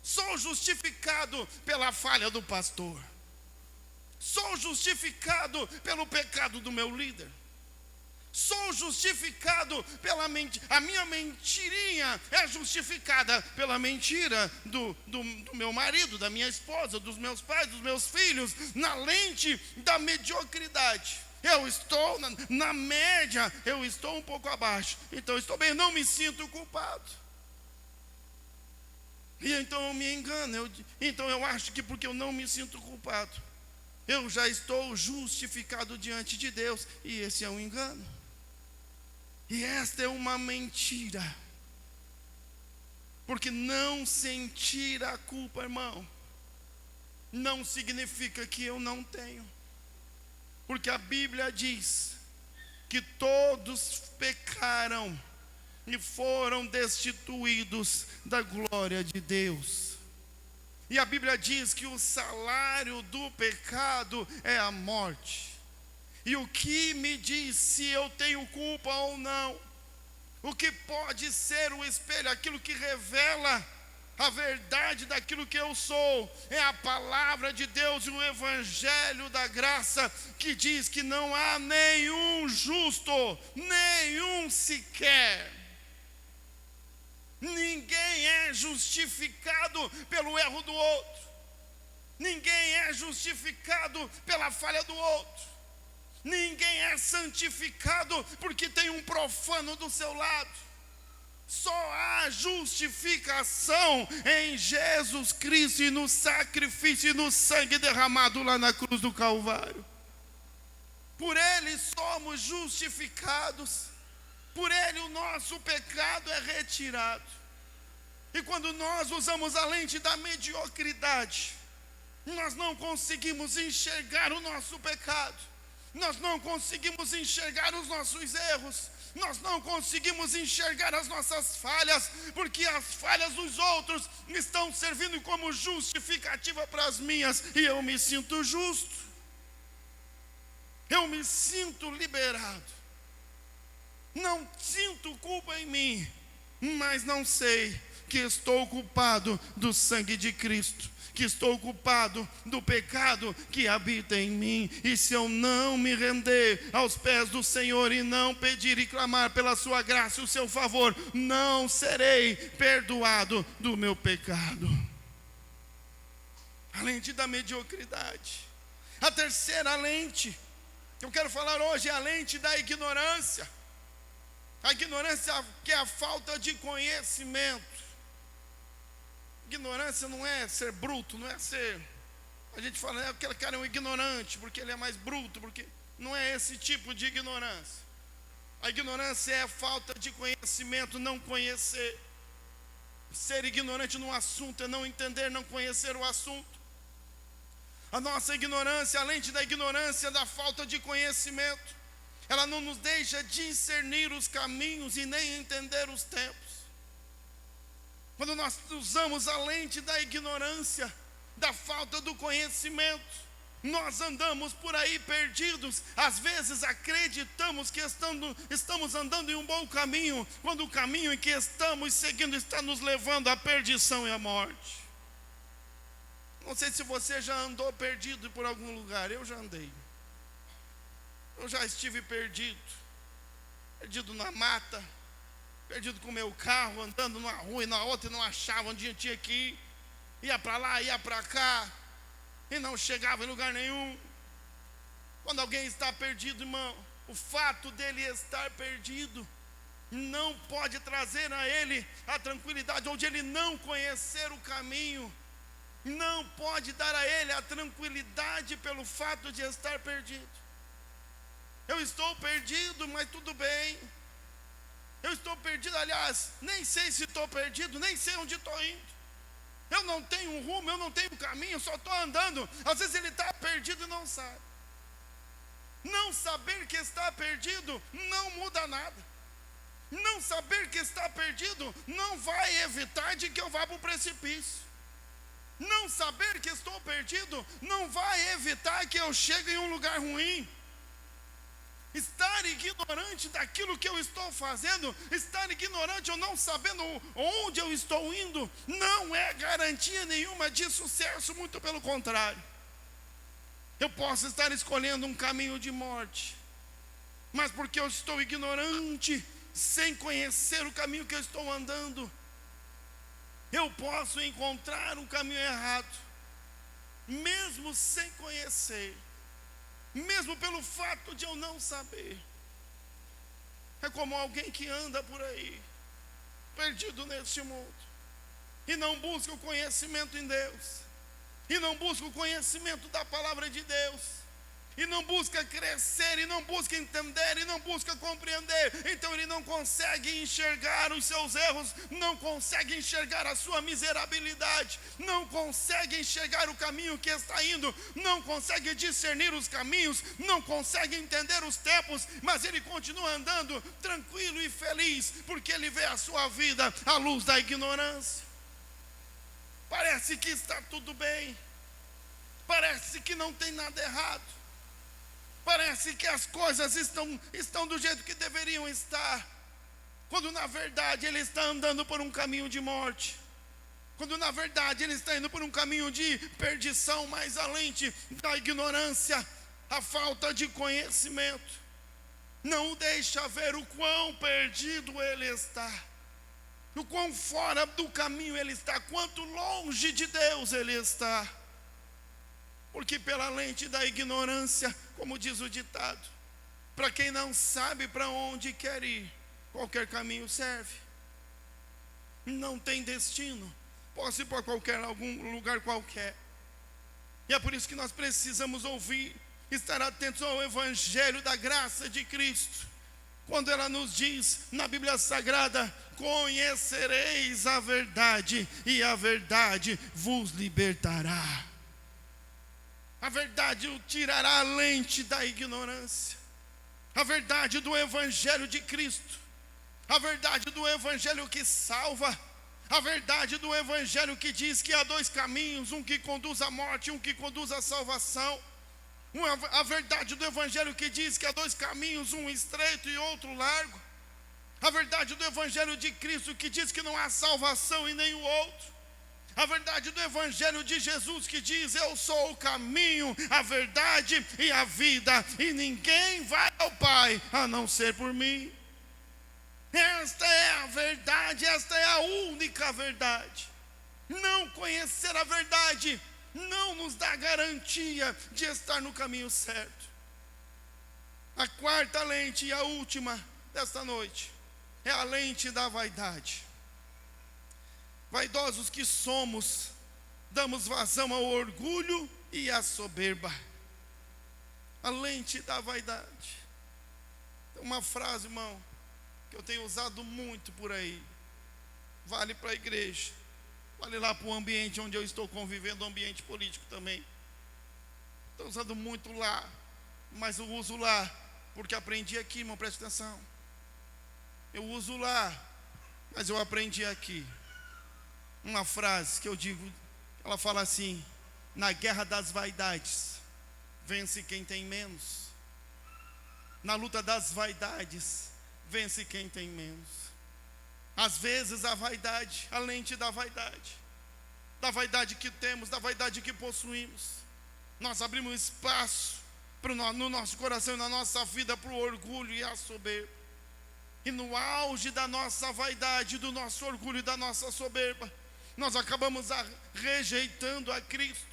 Sou justificado pela falha do pastor. Sou justificado pelo pecado do meu líder. Sou justificado pela mentira. A minha mentirinha é justificada pela mentira do meu marido, da minha esposa, dos meus pais, dos meus filhos, na lente da mediocridade. Eu estou na média, eu estou um pouco abaixo. Então estou bem, não me sinto culpado. E então eu me engano, então eu acho que porque eu não me sinto culpado, eu já estou justificado diante de Deus. E esse é um engano. E esta é uma mentira. Porque não sentir a culpa, irmão, não significa que eu não tenho. Porque a Bíblia diz que todos pecaram e foram destituídos da glória de Deus. E a Bíblia diz que o salário do pecado é a morte. E o que me diz se eu tenho culpa ou não? O que pode ser o espelho, aquilo que revela a verdade daquilo que eu sou, é a palavra de Deus e o evangelho da graça, que diz que não há nenhum justo, nenhum sequer. Ninguém é justificado pelo erro do outro. Ninguém é justificado pela falha do outro. Ninguém é santificado porque tem um profano do seu lado. Só há justificação em Jesus Cristo e no sacrifício e no sangue derramado lá na cruz do Calvário. Por Ele somos justificados. Por Ele o nosso pecado é retirado. E quando nós usamos a lente da mediocridade, nós não conseguimos enxergar o nosso pecado. Nós não conseguimos enxergar os nossos erros. Nós não conseguimos enxergar as nossas falhas, porque as falhas dos outros estão servindo como justificativa para as minhas, e eu me sinto justo. Eu me sinto liberado. Não sinto culpa em mim, mas não sei que estou culpado do sangue de Cristo, que estou culpado do pecado que habita em mim. E se eu não me render aos pés do Senhor e não pedir e clamar pela sua graça e o seu favor, não serei perdoado do meu pecado. A lente da mediocridade. A terceira lente que eu quero falar hoje é a lente da ignorância. A ignorância que é a falta de conhecimento. Ignorância não é ser bruto, não é ser... A gente fala, aquele cara é um ignorante, porque ele é mais bruto, porque... Não é esse tipo de ignorância. A ignorância é a falta de conhecimento, não conhecer. Ser ignorante num assunto é não entender, não conhecer o assunto. A nossa ignorância, além da ignorância da falta de conhecimento, ela não nos deixa discernir os caminhos e nem entender os tempos. Quando nós usamos a lente da ignorância, da falta do conhecimento, nós andamos por aí perdidos. Às vezes acreditamos que estamos andando em um bom caminho, quando o caminho em que estamos seguindo está nos levando à perdição e à morte. Não sei se você já andou perdido por algum lugar. Eu já andei. Eu já estive perdido na mata, perdido com o meu carro, andando numa rua e na outra e não achava onde eu tinha que ir. Ia para lá, ia para cá, e não chegava em lugar nenhum. Quando alguém está perdido, irmão, o fato dele estar perdido não pode trazer a ele a tranquilidade, onde ele não conhecer o caminho, não pode dar a ele a tranquilidade pelo fato de estar perdido. Eu estou perdido, mas tudo bem. Eu estou perdido, aliás, nem sei se estou perdido, nem sei onde estou indo. Eu não tenho um rumo, eu não tenho caminho, só estou andando. Às vezes ele está perdido e não sabe. Não saber que está perdido não muda nada. Não saber que está perdido não vai evitar de que eu vá para o precipício. Não saber que estou perdido não vai evitar que eu chegue em um lugar ruim. Estar ignorante daquilo que eu estou fazendo, estar ignorante ou não sabendo onde eu estou indo, não é garantia nenhuma de sucesso, muito pelo contrário. Eu posso estar escolhendo um caminho de morte, mas porque eu estou ignorante, sem conhecer o caminho que eu estou andando, eu posso encontrar um caminho errado, mesmo sem conhecer. Mesmo pelo fato de eu não saber. É como alguém que anda por aí, perdido neste mundo, e não busca o conhecimento em Deus, e não busca o conhecimento da palavra de Deus, e não busca crescer, e não busca entender, e não busca compreender. Então ele não consegue enxergar os seus erros, não consegue enxergar a sua miserabilidade, não consegue enxergar o caminho que está indo, não consegue discernir os caminhos, não consegue entender os tempos, mas ele continua andando tranquilo e feliz, porque ele vê a sua vida à luz da ignorância. Parece que está tudo bem, parece que não tem nada errado, parece que as coisas estão do jeito que deveriam estar, quando na verdade ele está andando por um caminho de morte, quando na verdade ele está indo por um caminho de perdição, mais além da ignorância, a falta de conhecimento não o deixa ver o quão perdido ele está, o quão fora do caminho ele está, quanto longe de Deus ele está. Porque pela lente da ignorância, como diz o ditado, para quem não sabe para onde quer ir, qualquer caminho serve. Não tem destino, posso ir para algum lugar qualquer. E é por isso que nós precisamos ouvir, estar atentos ao Evangelho da graça de Cristo, quando ela nos diz na Bíblia Sagrada: conhecereis a verdade, e a verdade vos libertará. A verdade o tirará a lente da ignorância, a verdade do Evangelho de Cristo, a verdade do Evangelho que salva, a verdade do Evangelho que diz que há dois caminhos, um que conduz à morte e um que conduz à salvação, a verdade do Evangelho que diz que há dois caminhos, um estreito e outro largo, a verdade do Evangelho de Cristo que diz que não há salvação em nenhum outro, a verdade do Evangelho de Jesus que diz: eu sou o caminho, a verdade e a vida, e ninguém vai ao Pai a não ser por mim. Esta é a verdade, esta é a única verdade. Não conhecer a verdade não nos dá garantia de estar no caminho certo. A quarta lente e a última desta noite é a lente da vaidade. Vaidosos que somos, damos vazão ao orgulho e à soberba. A lente da vaidade. Tem uma frase, irmão, que eu tenho usado muito por aí. Vale para a igreja, vale lá para o ambiente onde eu estou convivendo, o ambiente político também. Estou usando muito lá, mas eu uso lá porque aprendi aqui, irmão, preste atenção. Eu uso lá, mas eu aprendi aqui. Uma frase que eu digo, ela fala assim: na guerra das vaidades, vence quem tem menos. Na luta das vaidades, vence quem tem menos. Às vezes a vaidade, a lente da vaidade que temos, da vaidade que possuímos, nós abrimos espaço no nosso coração e na nossa vida para o orgulho e a soberba. E no auge da nossa vaidade, do nosso orgulho e da nossa soberba, nós acabamos rejeitando a Cristo,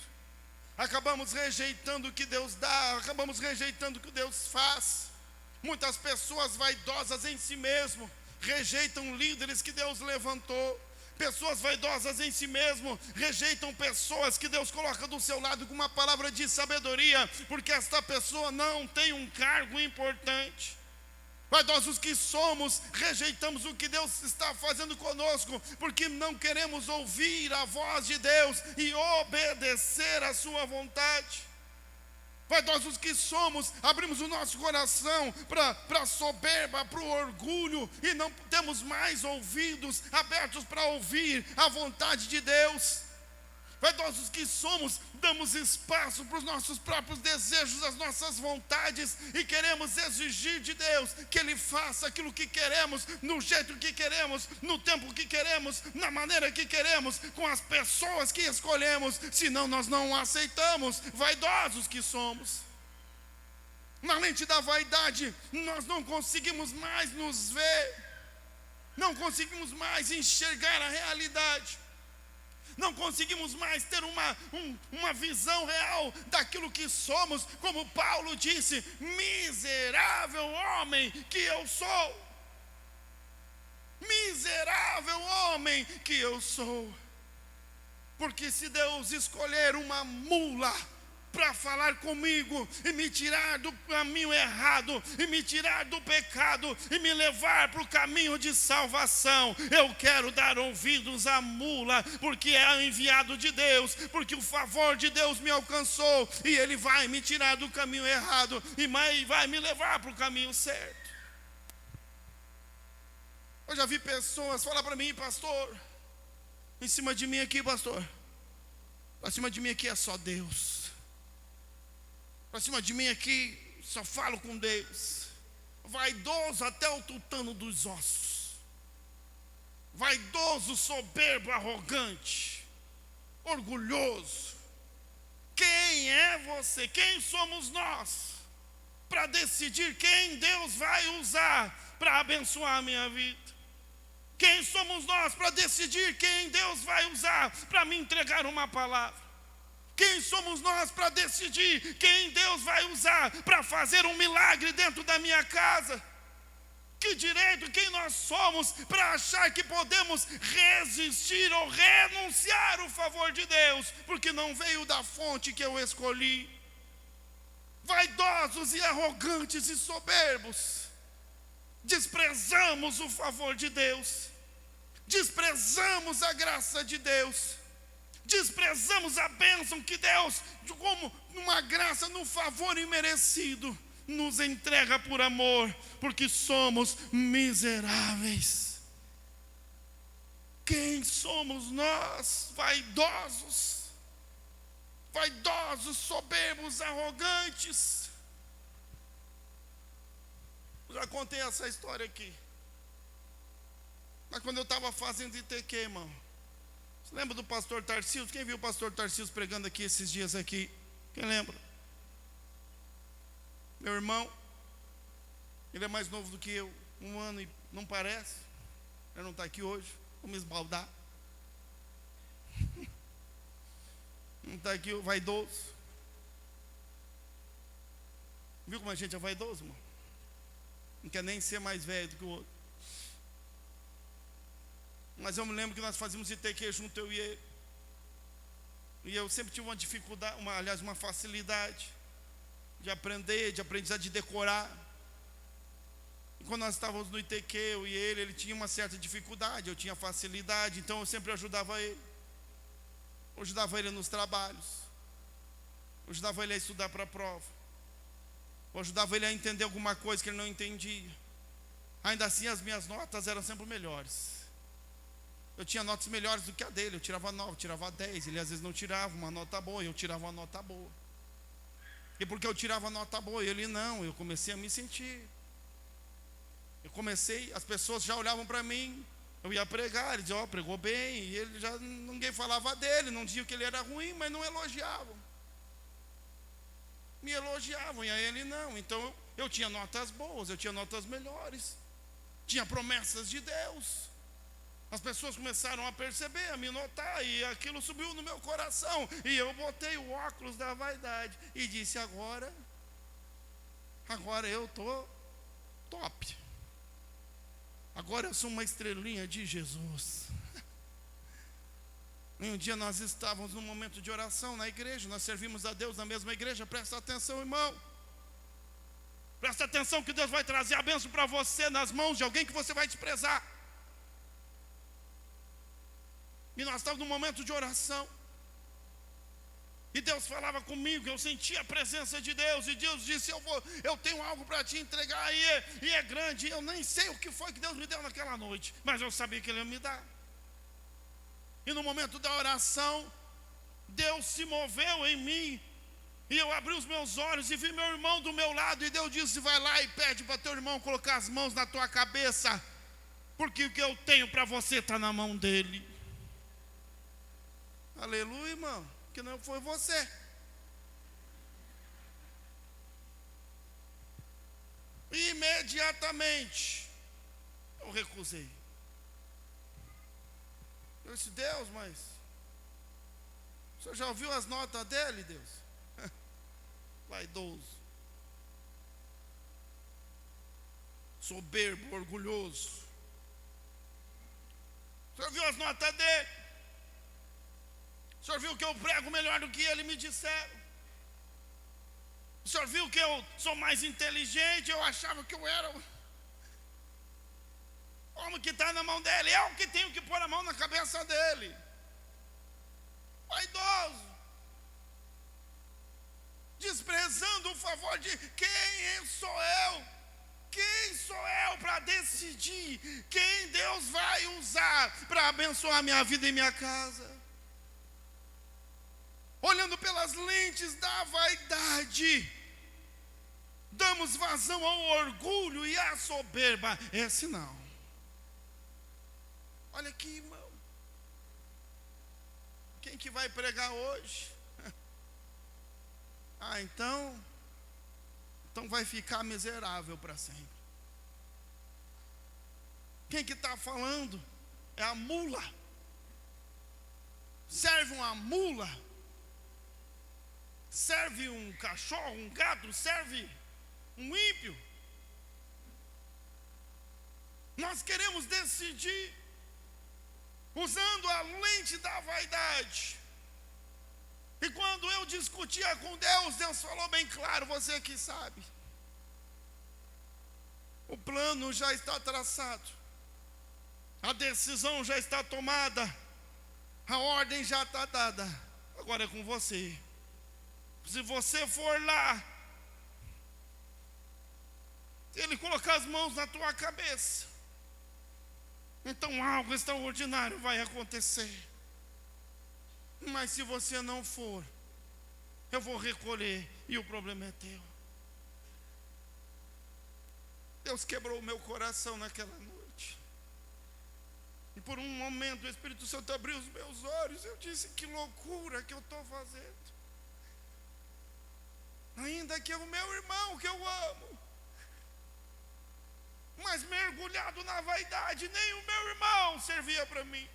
acabamos rejeitando o que Deus dá, acabamos rejeitando o que Deus faz. Muitas pessoas vaidosas em si mesmo rejeitam líderes que Deus levantou. Pessoas vaidosas em si mesmo rejeitam pessoas que Deus coloca do seu lado com uma palavra de sabedoria, porque esta pessoa não tem um cargo importante. Vaidosos que somos, rejeitamos o que Deus está fazendo conosco, porque não queremos ouvir a voz de Deus e obedecer a sua vontade. Vaidosos que somos, abrimos o nosso coração para a soberba, para o orgulho, e não temos mais ouvidos abertos para ouvir a vontade de Deus. Vaidosos que somos, damos espaço para os nossos próprios desejos, as nossas vontades, e queremos exigir de Deus que Ele faça aquilo que queremos, no jeito que queremos, no tempo que queremos, na maneira que queremos, com as pessoas que escolhemos, senão nós não aceitamos. Vaidosos que somos. Na lente da vaidade, nós não conseguimos mais nos ver, não conseguimos mais enxergar a realidade, não conseguimos mais ter uma visão real daquilo que somos, como Paulo disse: miserável homem que eu sou, miserável homem que eu sou. Porque se Deus escolher uma mula para falar comigo e me tirar do caminho errado, e me tirar do pecado, e me levar para o caminho de salvação, eu quero dar ouvidos à mula, porque é enviado de Deus, porque o favor de Deus me alcançou, e Ele vai me tirar do caminho errado, e vai me levar para o caminho certo. Eu já vi pessoas falar para mim: pastor, em cima de mim aqui, pastor, para cima de mim aqui é só Deus. Para cima de mim aqui, só falo com Deus. Vaidoso até o tutano dos ossos. Vaidoso, soberbo, arrogante, orgulhoso. Quem é você? Quem somos nós para decidir quem Deus vai usar para abençoar a minha vida? Quem somos nós para decidir quem Deus vai usar para me entregar uma palavra? Quem somos nós para decidir quem Deus vai usar para fazer um milagre dentro da minha casa? Que direito, quem nós somos para achar que podemos resistir ou renunciar o favor de Deus, porque não veio da fonte que eu escolhi? Vaidosos e arrogantes e soberbos, desprezamos o favor de Deus, desprezamos a graça de Deus, desprezamos a bênção que Deus, como uma graça, num favor imerecido, nos entrega por amor, porque somos miseráveis. Quem somos nós? Vaidosos, soberbos, arrogantes. Já contei essa história aqui, mas quando eu estava fazendo ITQ, irmão, você lembra do pastor Tarcísio? Quem viu o pastor Tarcísio pregando aqui esses dias aqui? Quem lembra? Meu irmão, ele é mais novo do que eu, 1 ano e não parece. Ele não está aqui hoje, vou me esbaldar. Não está aqui, vaidoso. Viu como a gente é vaidoso, irmão? Não quer nem ser mais velho do que o outro. Mas eu me lembro que nós fazíamos ITQ junto, eu e ele. E eu sempre tive uma dificuldade, uma facilidade de aprender, de aprendizado, de decorar. E quando nós estávamos no ITQ, eu e ele tinha uma certa dificuldade, eu tinha facilidade, então eu sempre ajudava ele. Eu ajudava ele nos trabalhos. Eu ajudava ele a estudar para a prova. Eu ajudava ele a entender alguma coisa que ele não entendia. Ainda assim, as minhas notas eram sempre melhores. Eu tinha notas melhores do que a dele. Eu tirava 9, tirava 10. Ele às vezes não tirava uma nota boa, eu tirava uma nota boa. E porque eu tirava nota boa e ele não, eu comecei a me sentir. As pessoas já olhavam para mim. Eu ia pregar, ele dizia: pregou bem. E ele já, ninguém falava dele, não dizia que ele era ruim, mas não elogiavam. Me elogiavam, e a ele não. Então eu tinha notas boas, eu tinha notas melhores. Tinha promessas de Deus. As pessoas começaram a perceber, a me notar, e aquilo subiu no meu coração. E eu botei o óculos da vaidade e disse: agora eu estou top. Agora eu sou uma estrelinha de Jesus. E um dia nós estávamos num momento de oração na igreja, nós servimos a Deus na mesma igreja. Presta atenção, irmão. Presta atenção que Deus vai trazer a bênção para você nas mãos de alguém que você vai desprezar. E nós estávamos num momento de oração. E Deus falava comigo, eu sentia a presença de Deus. E Deus disse: eu tenho algo para te entregar, e é grande. Eu nem sei o que foi que Deus me deu naquela noite, mas eu sabia que Ele ia me dar. E no momento da oração, Deus se moveu em mim, e eu abri os meus olhos e vi meu irmão do meu lado, e Deus disse: vai lá e pede para teu irmão colocar as mãos na tua cabeça, porque o que eu tenho para você está na mão dele. Aleluia, irmão, que não foi você. Imediatamente eu recusei. Eu disse: Deus, mas o senhor já ouviu as notas dele, Deus? Vaidoso, soberbo, orgulhoso. O senhor viu as notas dele? O senhor viu que eu prego melhor do que ele me disseram? O senhor viu que eu sou mais inteligente? Eu achava que eu era o homem que está na mão dele. Eu que tenho que pôr a mão na cabeça dele. Vaidoso, desprezando o favor de quem sou eu? Quem sou eu para decidir quem Deus vai usar para abençoar minha vida e minha casa? Olhando pelas lentes da vaidade, damos vazão ao orgulho e à soberba. Esse não. Olha aqui, irmão. Quem que vai pregar hoje? Então vai ficar miserável para sempre. Quem que está falando? É a mula. Serve uma mula? Serve um cachorro, um gato? Serve um ímpio? Nós queremos decidir usando a lente da vaidade. E quando eu discutia com Deus, Deus falou bem claro: você que sabe. O plano já está traçado, a decisão já está tomada, a ordem já está dada. Agora é com você. Se você for lá, se Ele colocar as mãos na tua cabeça, então algo extraordinário vai acontecer. Mas se você não for, eu vou recolher e o problema é teu. Deus quebrou o meu coração naquela noite. E por um momento o Espírito Santo abriu os meus olhos. Eu disse: que loucura que eu estou fazendo. Ainda que é o meu irmão que eu amo, mas mergulhado na vaidade, nem o meu irmão servia para mim.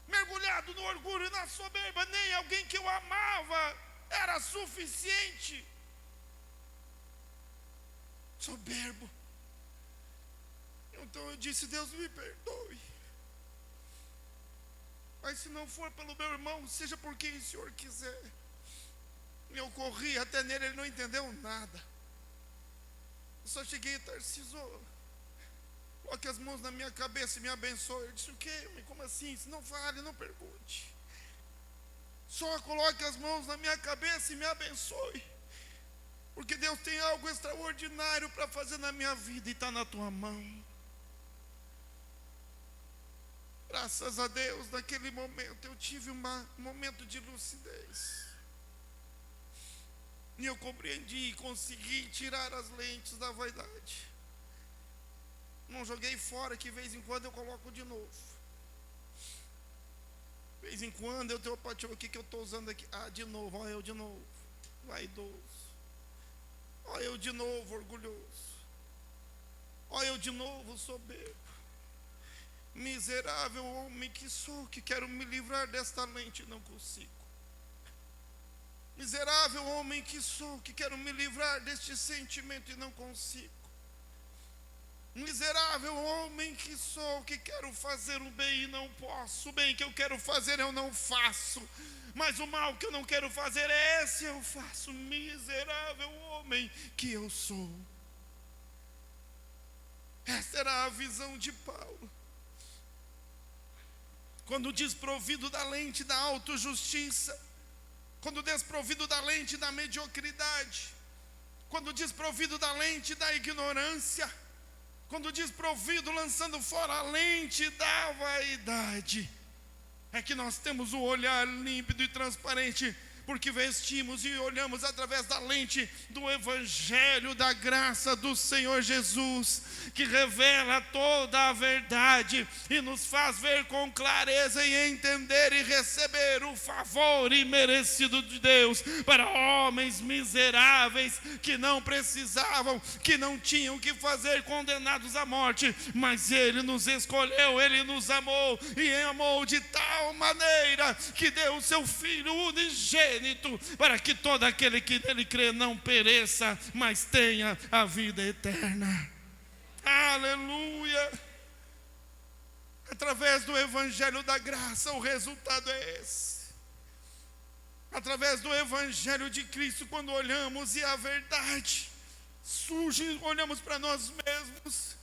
Mergulhado no orgulho e na soberba, nem alguém que eu amava era suficiente. Soberbo. Então eu disse: Deus, me perdoe, mas se não for pelo meu irmão, seja por quem o Senhor quiser. Eu corri até nele, ele não entendeu nada. Eu só cheguei e Tarcísio, coloque as mãos na minha cabeça e me abençoe. Eu disse: o quê? Como assim? Se não fale, não pergunte. Só coloque as mãos na minha cabeça e me abençoe, porque Deus tem algo extraordinário para fazer na minha vida e está na tua mão. Graças a Deus, naquele momento eu tive um momento de lucidez. E eu compreendi e consegui tirar as lentes da vaidade. Não joguei fora, que de vez em quando eu coloco de novo. De vez em quando eu tenho o que eu estou usando aqui? De novo, olha eu de novo, vaidoso. Olha eu de novo, orgulhoso. Olha eu de novo, soberbo. Miserável homem que sou, que quero me livrar desta lente e não consigo. Miserável homem que sou, que quero me livrar deste sentimento e não consigo. Miserável homem que sou, que quero fazer o bem e não posso. O bem que eu quero fazer eu não faço, mas o mal que eu não quero fazer, esse eu faço. Miserável homem que eu sou. Essa era a visão de Paulo. Quando desprovido da lente da autojustiça, quando desprovido da lente da mediocridade, quando desprovido da lente da ignorância, quando desprovido, lançando fora a lente da vaidade, é que nós temos o olhar límpido e transparente, porque vestimos e olhamos através da lente do Evangelho da graça do Senhor Jesus, que revela toda a verdade e nos faz ver com clareza e entender e receber o favor imerecido de Deus para homens miseráveis que não precisavam, que não tinham o que fazer, condenados à morte, mas Ele nos escolheu, Ele nos amou e amou de tal maneira que deu o seu Filho unigênito para que todo aquele que nele crê não pereça, mas tenha a vida eterna. Aleluia! Através do Evangelho da graça, o resultado é esse. Através do Evangelho de Cristo, quando olhamos e a verdade surge, olhamos para nós mesmos,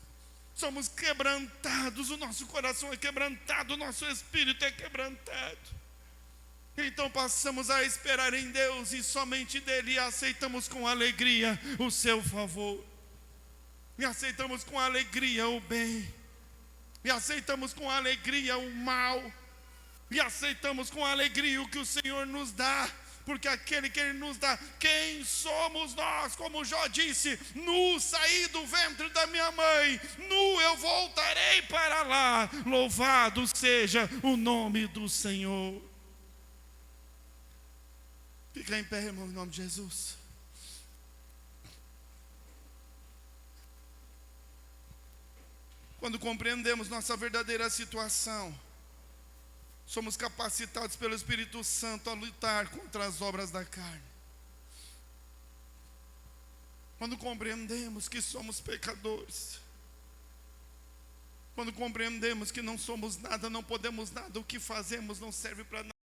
somos quebrantados, o nosso coração é quebrantado, o nosso espírito é quebrantado. Então passamos a esperar em Deus e somente dEle, e aceitamos com alegria o seu favor, e aceitamos com alegria o bem, e aceitamos com alegria o mal, e aceitamos com alegria o que o Senhor nos dá, porque aquele que Ele nos dá, quem somos nós? Como Jó disse: nu saí do ventre da minha mãe, nu eu voltarei para lá, louvado seja o nome do Senhor. Fica em pé, irmão, em nome de Jesus. Quando compreendemos nossa verdadeira situação, somos capacitados pelo Espírito Santo a lutar contra as obras da carne. Quando compreendemos que somos pecadores, quando compreendemos que não somos nada, não podemos nada, o que fazemos não serve para nada,